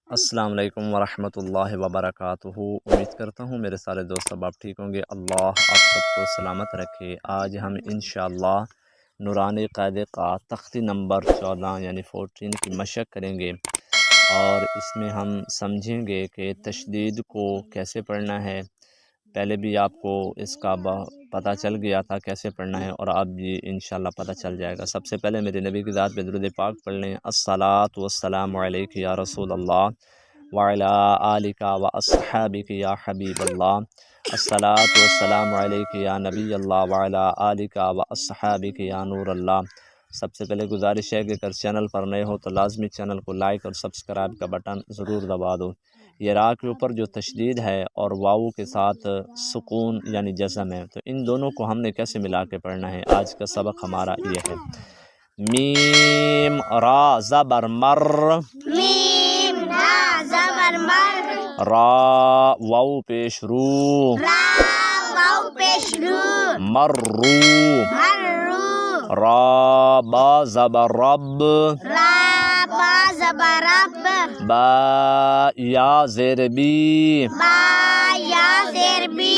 अस्सलाम वालेकुम वरहमतुल्लाहि वबरकातुहू। उम्मीद करता हूँ मेरे सारे दोस्त अब आप ठीक होंगे। अल्लाह आप सबको सलामत रखे। आज हम इंशाअल्लाह नूरानी क़ायदे का तख्ती नंबर 14 यानी 14 की मशक करेंगे और इसमें हम समझेंगे कि तशदीद को कैसे पढ़ना है। पहले भी आपको इसका पता चल गया था कैसे पढ़ना है और अब ये इंशाअल्लाह पता चल जाएगा। सबसे पहले मेरे नबी की ज़ात पे दुरूद पाक पढ़ लें। अस्सलातु वस्सलामु अलैका या रसूल अल्लाह व अला आलिका व अस्हाबिका या हबीब अल्लाह। अस्सलातु वस्सलामु अलैका या नबी अल्लाह व अला आलिका व अस्हाबिका या नूर अल्लाह। सबसे पहले गुजारिश है कि अगर चैनल पर नए हो तो लाजमी चैनल को लाइक और सब्सक्राइब का बटन ज़रूर दबा दो। ये रा के ऊपर जो तशदीद है और वाऊ के साथ सुकून यानी जज़म है, तो इन दोनों को हमने कैसे मिला के पढ़ना है, आज का सबक हमारा ये है। मीम रा ज़बर मर, मीम रा ज़बर मर, रा वाऊ पेश रू, रा वाऊ पेश रू, मर्रू, मर्रू, रा बा ज़बर रब, रा बा ज़बर रब, बा या ज़ेर बी, बा या ज़ेर बी,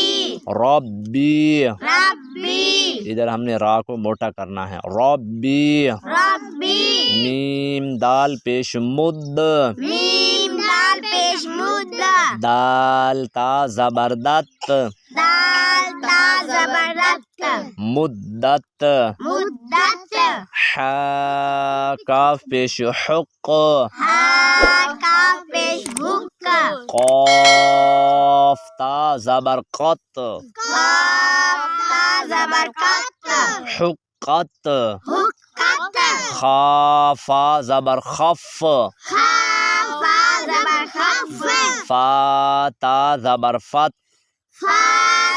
रब्बी। रब्बी, इधर हमने रा को मोटा करना है। रब्बी, रब्बी, मीम दाल पेश मुद, मीम दाल पेश मुद, दाल ता ज़बरदत, दाल ता ज़बरदत, मुद्दत, मुद्दत, हा काफ पेश हुक, हा काफ पेश हुक, क़ाफ ता ज़बर क़त, काफ ता ज़बर कत, हुक्कत, हुक्कत, खा फा ज़बर खफ, खा फा ज़बर खफ, फा ता ज़बर फत, फा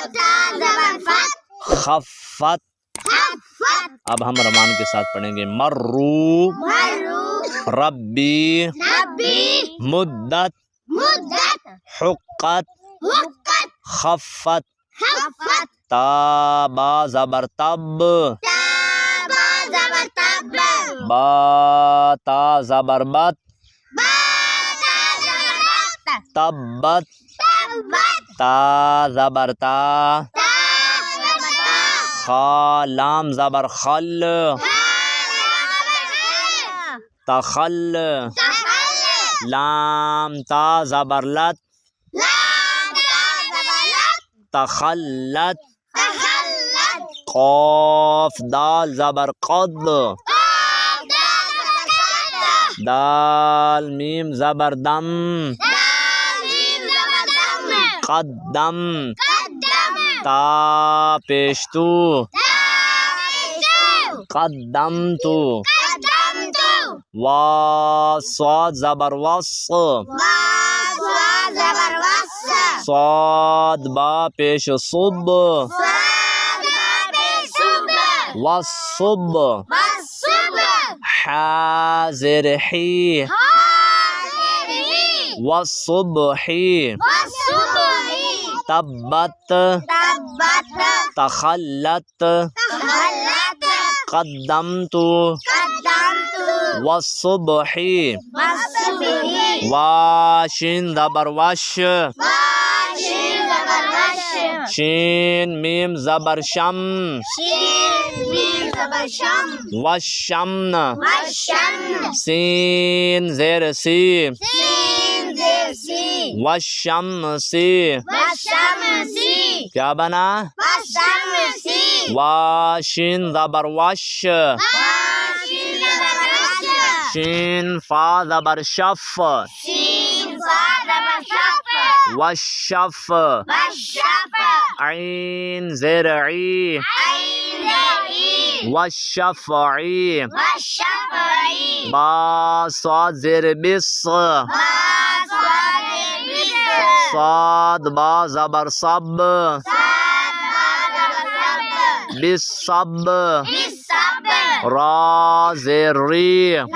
ता ज़बर फत, खफ़त। खफ़त, अब हम रमान के साथ पढ़ेंगे। मर्रू, मर्रू, रब्बी, रब्बी, मुद्दत, मुद्दत, हुक्कत, हुक्कत, खफ़त, खफ़त, ताबा ज़बर तब, ताबा ज़बर तब, बा ता ज़बर बत, बा ता ज़बर बत, तब्बत, तब्बत, ता ज़बर ता, ता ज़बर ता, खा लाम ज़बर खल, खा ज़बर खल, तखल, तखल, लाम ता ज़बर लत, लाम ता ज़बर लत, तखल्लत, तखल्लत, क़ाफ दाल ज़बर क़द, क़ाफ दाल ज़बर क़द, दाल मीम ज़बर दम, दाल मीम ज़बर दम, क़द्दम, क़द्दम, ता पेशतू, ता पेशतू, क़द्दमतु, क़द्दमतु, वा स्वाद ज़बर वस, वा स्वा ज़बर वस, स्वाद बा पेश सुब, स्वाद बा पेश सुब, वस्सुब, वस्सुब, हाज़िर ही, हाज़िरी, वस्सुबही, वस्सुबही, तब्बत, तब्बत, तखल्लत, तखल्लत, क़द्दमतु, क़द्दमतु, वस्सुबही, वस्सुबही, वाशिन ज़बर वश, वाशिन ज़बर वश, शीन मीम ज़बर शम, शीन मीम ज़बर शम, वशम्न, वशम्न, सीन ज़ेर सी, सीन ज़ेर सी, वशम्सी। वशम्सी, क्या बना? वशम्सी, वाशिन ज़बर वश, वाशिन ज़बर वश, शीन फा ज़बर शफ, शीन फा ज़बर शफ, वशफ, वशफ, ऐन ज़ेर ई, ऐन ज़ेर, वशफ़ई, वशफ़ई, बा स्वाद ज़ेर बिस, बा स्वाद बिस, साद बा ज़बर सब, साद बा ज़बर सब, बिस सब, बिसब, रा ज़ेर री, रा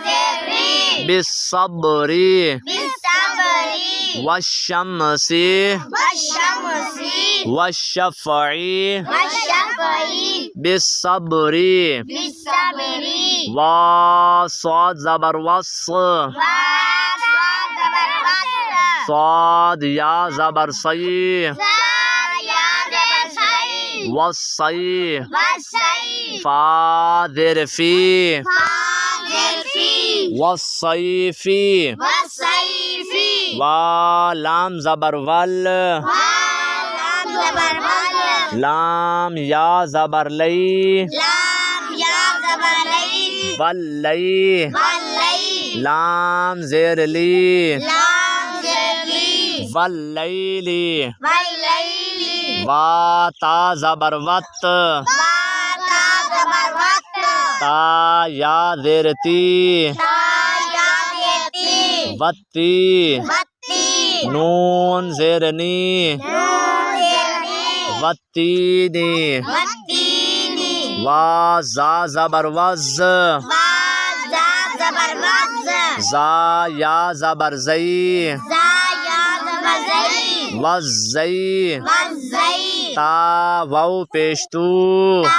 ज़ेर री, बिस सबरी, बिसबरी, वशम्सी, वशम्सी, वशफ़ई, वशफ़ई, बिस सबरी, बिसबरी, वा स्वाद ज़बर वस, वा स्वाद साद या ज़बर सई साद या ज़बर सई वस्सई वस्सई फा ज़ेर फी फा ज़ेर फी वस्सैफी वस्सैफी वा लाम ज़बर वल वा लाम ज़बर वल लाम या ज़बर लई लाम या ज़बर लई वल्लई वल्लई लाम ज़ेर ली लाम ज़ेर ली वल्लैली वल्लैली वा ता ज़बर वत वा ता ज़बर वक्त ता या ज़ेर ती ता या ज़ेर ती वत्ती वत्ती नून ज़ेर नी नून ज़ेर नी वत्तीनी वत्तीनी वा ज़ा ज़बर वज़ वा ज़ा ज़बर वज़ ज़ा या ज़बर ज़ई ज़ा या ज़बर ज़ई वज़्ज़ई वज़्ज़ई ता वाउ पेशतू ता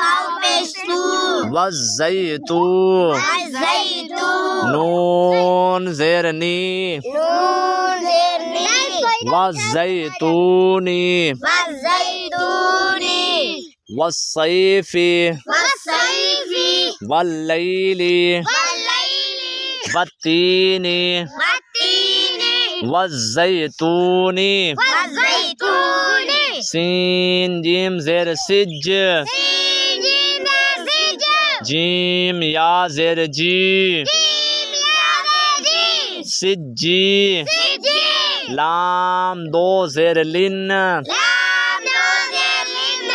वाउ पेशतू वज़्ज़ैतू वज़्ज़ैतू नून ज़ेर नी नून ज़ेर नी वज़्ज़ैतूनी वज़्ज़ैतूनी वस्सैफी वस्सैफी वल्लैली वल्लैली वत्तीनी वत्तीनी वज़्ज़ैतूनी वज़्ज़ैतूनी सीन जीम ज़ेर सिज सीन जीम सिज जीम या ज़ेर जी जीम या ज़ेर जी सिज्जी सिज्जी लाम दो ज़ेर लिन लाम दो ज़ेर लिन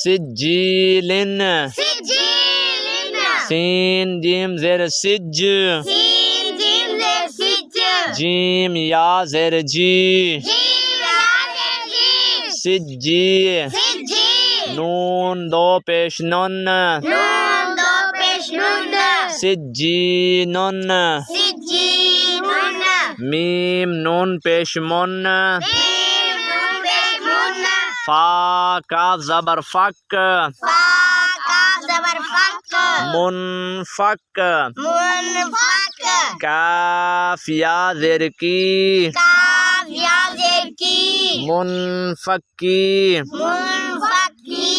सिज्जीलिन सिज्जीलिन सीन जीम ज़ेर सिज सीन जीम ज़ेर सिज जीम या ज़ेर जी जीम या ज़ेर जी सिज्जी सिज्जी नून दो पेश नुन नून दो पेश नून सिज्जीनुन सिज्जीनुन मीम नून पेश मुन मीम नून पेश मुन फा काफ ज़बर फक फा काफ ज़बर फक मुनफक मुनफक काफ या ज़ेर की काफ या ज़ेर की मुनफक्की मुनफक्की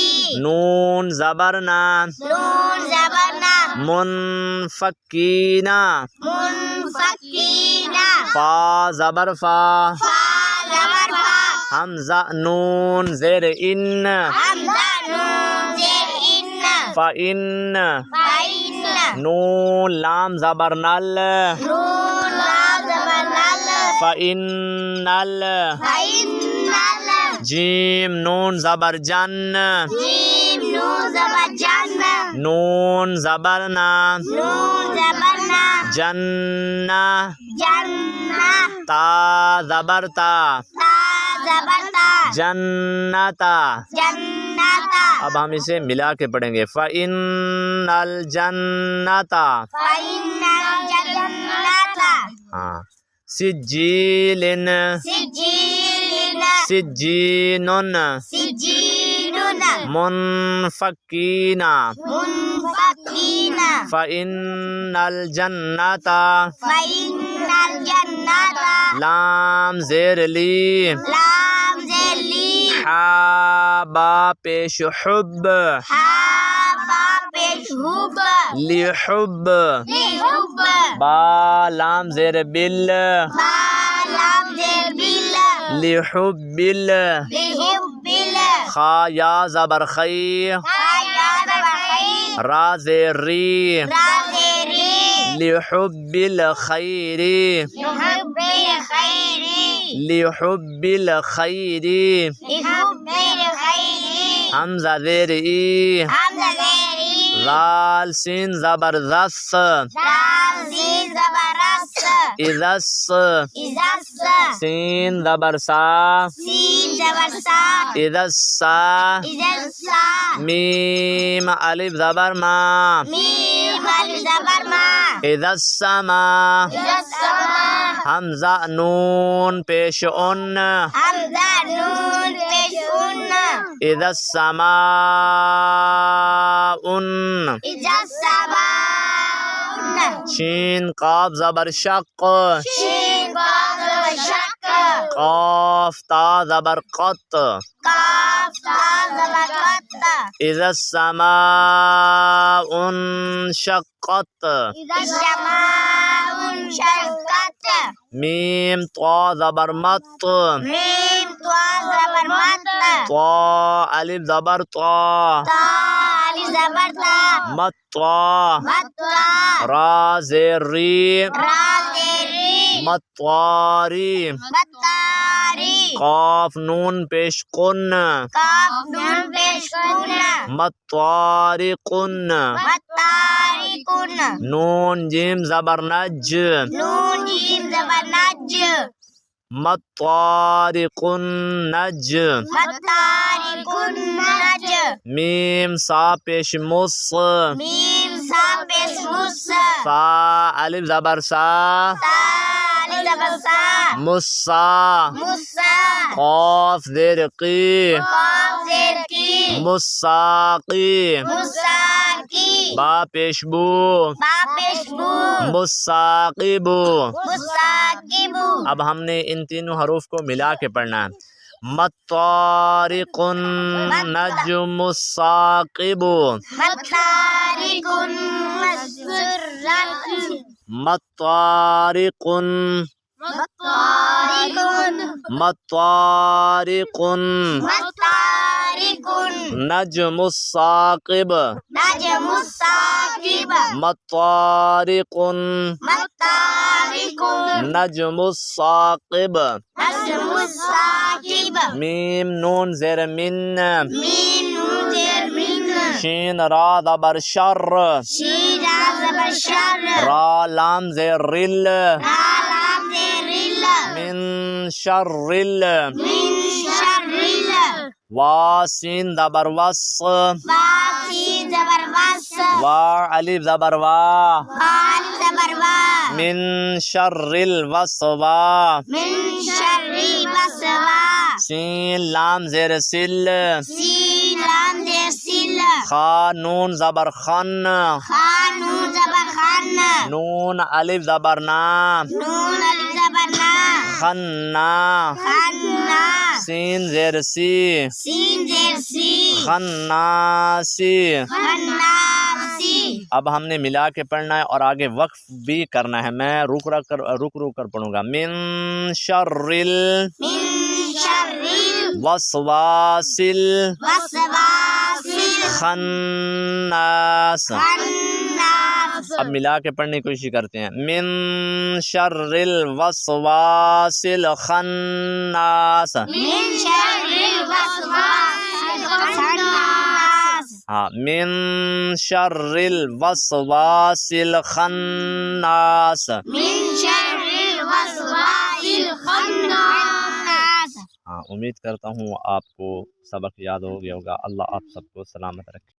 नून ज़बर ना नून ज़बर ना मुनफक्कीना मुनफक्कीना फा ज़बर फा फा ज़बर फा हमज़ा नून ज़ेर इन हमज़ा नून ज़ेर इन फ़इन फ़इन नून लाम ज़बर नल नून लाम ज़बर नल फ़इन्नल फ़इन्नल जीम नून ज़बर जन जीम नून ज़बर जन नून ज़बर ना नून ज़बर ना जन्ना जन्ना ता ज़बर ता ता ज़बर ता जन्नता जन्नता अब हम इसे मिला के पढ़ेंगे फ़इन्नल जन्नता फ़इन्नल जन्नता हाँ सिज्जीलिन सिज्जीलिन सिज्जीनुन सिज्जीनुन मुनफक्कीना मुनफक्कीना फ़इन्नल जन्नता फ़इन्नल जन्नता लाम ज़ेर ली लाम ज़ेर ली हा बा पेश हुब हा बा पेश हुब लिहुब लिहुब बा लाम ज़ेर बिल बा लाम ज़ेर बिल लिहुब्बिल लिहुब्बिल खा या ज़बर खई खा या ज़बर खई रा ज़ेर री रा ज़ेर री लिहुब्बिल खैरी लिहुब्बिल खैरी लिहुब्बिल खैरी लिहुब्बिल खैरी हमज़ा ज़ेर ई हमज़ा ज़ेर ई ज़ाल सीन ज़बरदस्त दाल सीन ज़बरदस्त इज़स इज़स सीन ज़बर सा सीन ज़बर सा इज़स्सा इज़स्सा मीम अलिफ ज़बर मा मीम अलिफ ज़बर मा इज़स्समा इज़स्समा हमज़ा नून पेश उन हमज़ा नून पेश उन इज़स्समाउन इज़स्समा शीन काफ ज़बर शक, शीन काफ ज़बर शक, काफ ता ज़बर क़त, काफ ता ज़बर क़त, इज़ा समाउन शक़्क़त, इज़्ज़माउन शक़्क़त, मीम ता ज़बर मत, मीम ता ज़बर मत, ता अलिफ ज़बर ता, ता अलिफ ज़बर ता, मत्ता, मत्ता, रा ज़ेर री, रा ज़ेर री, मत्वारी, मत्तारी, काफ नून पेश कुन, काफ नून पेश कुन, मत्वारिकुन, मत्तारिकुन, नून जीम ज़बर नज, नून जीम ज़बर नज, मत्वारिकुन नज, मत्तारिकुन नज, मीम सा पेश मुस, मीम सा पेश मुस, सा अलिफ ज़बर सा, सा अलिफ ज़बर सा, मुस्सा, मुस्सा, काफ ज़ेर की, काफ ज़ेर की, मुस्साकी, मुस्साकी, बा पेश बू, बा पेश बू, मुस्साकिबु। मुस्साकिबु। अब हमने इन तीनों हरूफ को मिला के पढ़ना है। मत्तारिकुन नजमुस्साकिबु, मत्तारिकुन मस्सुर्रन, मत्तारिकुन, मत्तारिकुन, मत्तारिकुन मत्तारिकुन, नजमुस्साकिब, नजमुस्साकिब, मत्तारिकुन मत्तारिकुन, नजमुस्साकिब। नजमुस्साकिब। मीम नून ज़ेर मिन, मीम नून ज़ेर मिन, शीन रा ज़बर शर, शीन रा ज़बर शर, रा लाम ज़ेर रिल, रा लाम ज़ेर रिल, मिन शर्रिल, मिन शर्रिल, वासीन ज़बर वस, वा सीन ज़बर वस, वा अलिफ ज़बर वा, वाल ज़बर वा, मिन शर्रिल वसवा, मिन शर्रिल वसवा, सीन लाम ज़ेर सिल, सीन लाम ज़ेर सिल, खा नून ज़बर खन, खा नून ज़बर खन, नून अलिफ ज़बर ना, नून अलिफ ज़बर ना, खन्ना, खन्ना, सीन ज़ेर सी, सीन ज़ेर सी, खन्नासी। खन्नासी। अब हमने मिला के पढ़ना है और आगे वक्फ भी करना है। मैं रुक कर पढ़ूंगा। मिन शर्रिल मिन शर्रिल वस्वासिल वस्वासिल खन्नास। खन्नास। अब मिला के पढ़ने की कोशिश करते हैं। मिन शर्रिल वस्वासिल खन्नास। मिन शर्रिल वस्वासिल खन्नास। हाँ, मिन शर्रिल वस्वासिल खन्नास। मिन शर्रिल वस्वासिल खन्नास। हाँ, उम्मीद करता हूँ आपको सबक याद हो गया होगा। अल्लाह आप सबको सलामत रखे।